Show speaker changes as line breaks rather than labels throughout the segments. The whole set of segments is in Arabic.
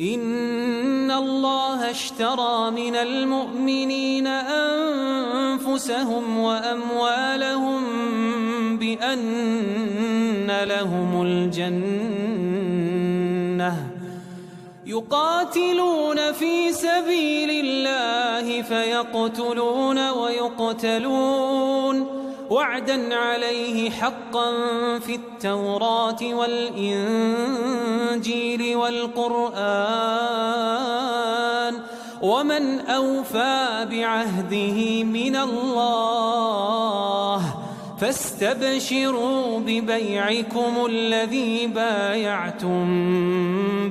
إن الله اشترى من المؤمنين أنفسهم وأموالهم بأن لهم الجنة يقاتلون في سبيل الله فيقتلون ويقتلون وعدا عليه حقا في التوراة والإنجيل والقرآن ومن أوفى بعهده من الله فاستبشروا ببيعكم الذي بايعتم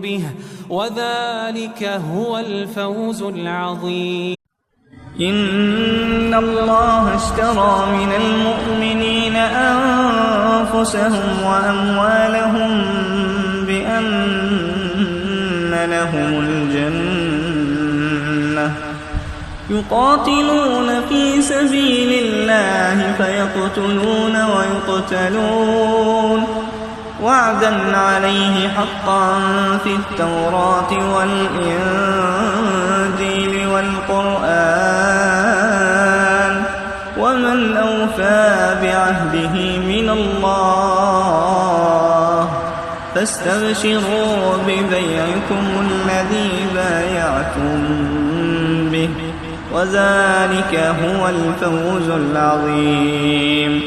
به وذلك هو الفوز العظيم.
إن الله اشترى من المؤمنين أنفسهم وأموالهم بأن لهم الجنة يقاتلون في سبيل الله فيقتلون ويقتلون وعدا عليه حقا في التوراة والإنجيل والقرآن ومن أوفى بعهده من الله فاستبشروا ببيعكم الذي بايعتم به وذلك هو الفوز العظيم.